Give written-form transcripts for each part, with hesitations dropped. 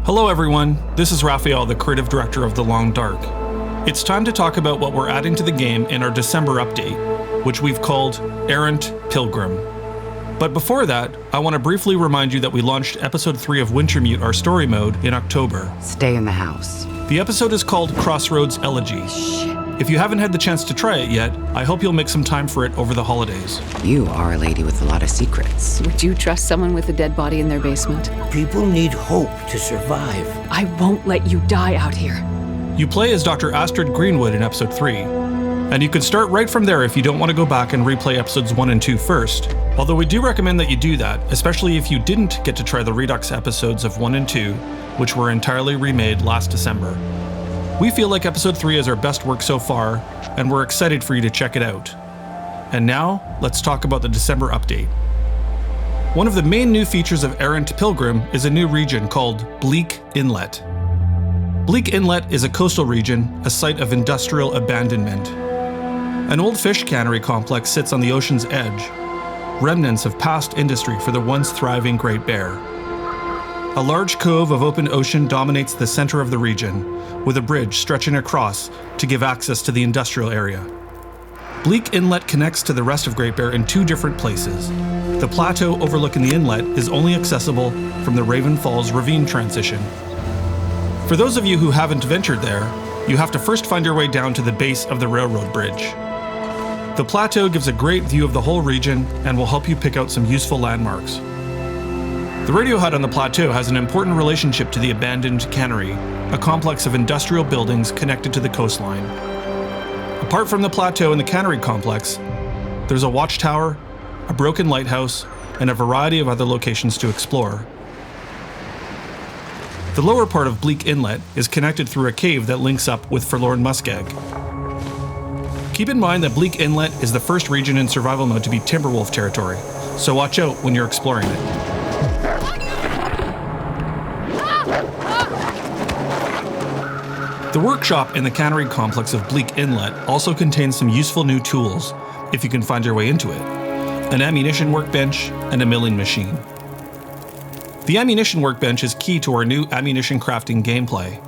Hello everyone, this is Raphael, the creative director of The Long Dark. It's time to talk about what we're adding to the game in our December update, which we've called ERRANT Pilgrim. But before that, I want to briefly remind you that we launched episode 3 of Wintermute, our story mode, in October. Stay in the house. The episode is called Crossroads Elegy. Shit. If you haven't had the chance to try it yet, I hope you'll make some time for it over the holidays. You are a lady with a lot of secrets. Would you trust someone with a dead body in their basement? People need hope to survive. I won't let you die out here. You play as Dr. Astrid Greenwood in episode 3, and you could start right from there if you don't want to go back and replay episodes 1 and 2 first. Although we do recommend that you do that, especially if you didn't get to try the Redux episodes of 1 and 2, which were entirely remade last December. We feel like episode 3 is our best work so far, and we're excited for you to check it out. And now, let's talk about the December update. One of the main new features of ERRANT Pilgrim is a new region called Bleak Inlet. Bleak Inlet is a coastal region, a site of industrial abandonment. An old fish cannery complex sits on the ocean's edge, remnants of past industry for the once thriving Great Bear. A large cove of open ocean dominates the center of the region, with a bridge stretching across to give access to the industrial area. Bleak Inlet connects to the rest of Great Bear in 2 different places. The plateau overlooking the inlet is only accessible from the Raven Falls ravine transition. For those of you who haven't ventured there, you have to first find your way down to the base of the railroad bridge. The plateau gives a great view of the whole region and will help you pick out some useful landmarks. The radio hut on the plateau has an important relationship to the abandoned cannery, a complex of industrial buildings connected to the coastline. Apart from the plateau and the cannery complex, there's a watchtower, a broken lighthouse, and a variety of other locations to explore. The lower part of Bleak Inlet is connected through a cave that links up with Forlorn Muskeg. Keep in mind that Bleak Inlet is the first region in survival mode to be Timberwolf territory, so watch out when you're exploring it. The workshop in the cannery complex of Bleak Inlet also contains some useful new tools, if you can find your way into it. An ammunition workbench and a milling machine. The ammunition workbench is key to our new ammunition crafting gameplay.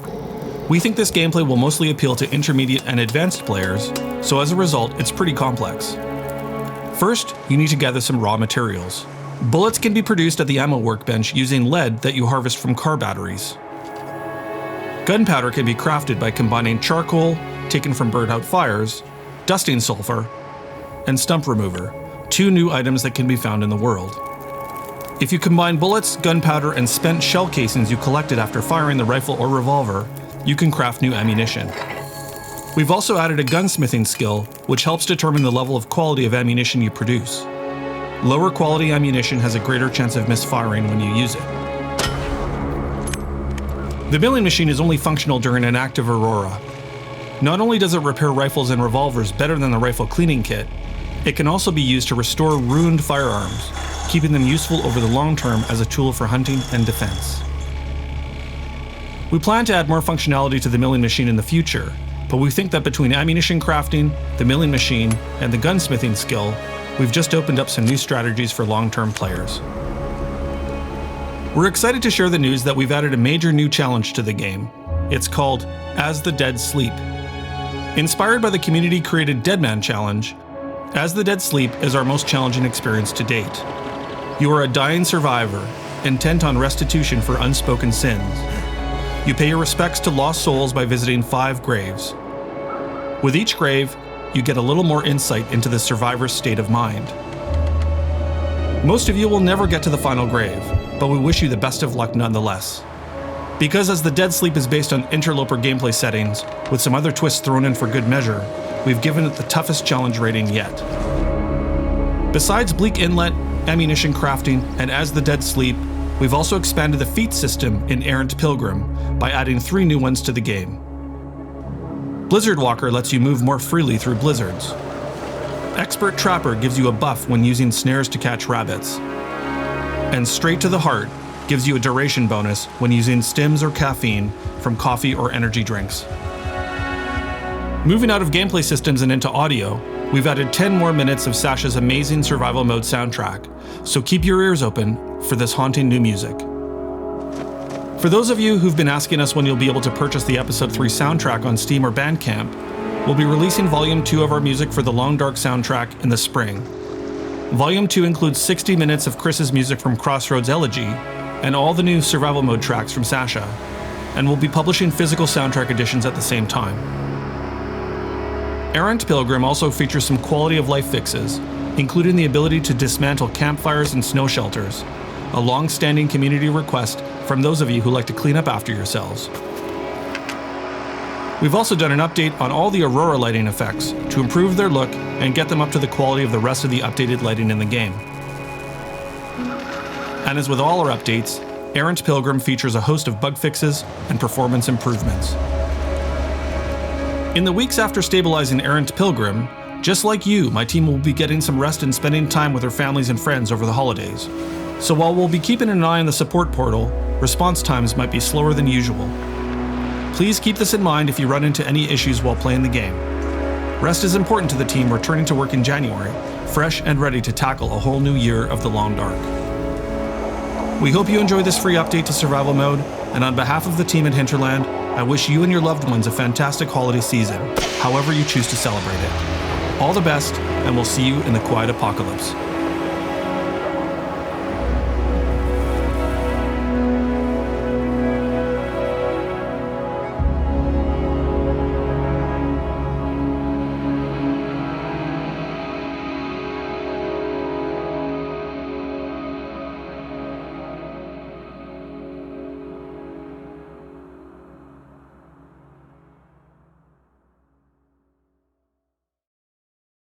We think this gameplay will mostly appeal to intermediate and advanced players, so as a result, it's pretty complex. First, you need to gather some raw materials. Bullets can be produced at the ammo workbench using lead that you harvest from car batteries. Gunpowder can be crafted by combining charcoal, taken from burnt-out fires, dusting sulfur, and stump remover, 2 new items that can be found in the world. If you combine bullets, gunpowder, and spent shell casings you collected after firing the rifle or revolver, you can craft new ammunition. We've also added a gunsmithing skill, which helps determine the level of quality of ammunition you produce. Lower quality ammunition has a greater chance of misfiring when you use it. The milling machine is only functional during an active aurora. Not only does it repair rifles and revolvers better than the rifle cleaning kit, it can also be used to restore ruined firearms, keeping them useful over the long term as a tool for hunting and defense. We plan to add more functionality to the milling machine in the future, but we think that between ammunition crafting, the milling machine, and the gunsmithing skill, we've just opened up some new strategies for long-term players. We're excited to share the news that we've added a major new challenge to the game. It's called As the Dead Sleep. Inspired by the community-created Deadman Challenge, As the Dead Sleep is our most challenging experience to date. You are a dying survivor, intent on restitution for unspoken sins. You pay your respects to lost souls by visiting 5 graves. With each grave, you get a little more insight into the survivor's state of mind. Most of you will never get to the final grave, but we wish you the best of luck nonetheless. Because As the Dead Sleep is based on interloper gameplay settings, with some other twists thrown in for good measure, we've given it the toughest challenge rating yet. Besides Bleak Inlet, ammunition crafting, and As the Dead Sleep, we've also expanded the feat system in ERRANT Pilgrim by adding 3 new ones to the game. Blizzard Walker lets you move more freely through blizzards. Expert Trapper gives you a buff when using snares to catch rabbits. And Straight to the Heart gives you a duration bonus when using stims or caffeine from coffee or energy drinks. Moving out of gameplay systems and into audio, we've added 10 more minutes of Sasha's amazing survival mode soundtrack, so keep your ears open for this haunting new music. For those of you who've been asking us when you'll be able to purchase the Episode 3 soundtrack on Steam or Bandcamp, we'll be releasing Volume 2 of our music for the Long Dark soundtrack in the spring. Volume 2 includes 60 minutes of Chris's music from Crossroads Elegy and all the new survival mode tracks from Sasha, and we'll be publishing physical soundtrack editions at the same time. ERRANT Pilgrim also features some quality of life fixes, including the ability to dismantle campfires and snow shelters, a long-standing community request from those of you who like to clean up after yourselves. We've also done an update on all the aurora lighting effects to improve their look and get them up to the quality of the rest of the updated lighting in the game. And as with all our updates, ERRANT Pilgrim features a host of bug fixes and performance improvements. In the weeks after stabilizing ERRANT Pilgrim, just like you, my team will be getting some rest and spending time with their families and friends over the holidays. So while we'll be keeping an eye on the support portal, response times might be slower than usual. Please keep this in mind if you run into any issues while playing the game. Rest is important to the team returning to work in January, fresh and ready to tackle a whole new year of the Long Dark. We hope you enjoy this free update to survival mode, and on behalf of the team at Hinterland, I wish you and your loved ones a fantastic holiday season, however you choose to celebrate it. All the best, and we'll see you in the quiet apocalypse.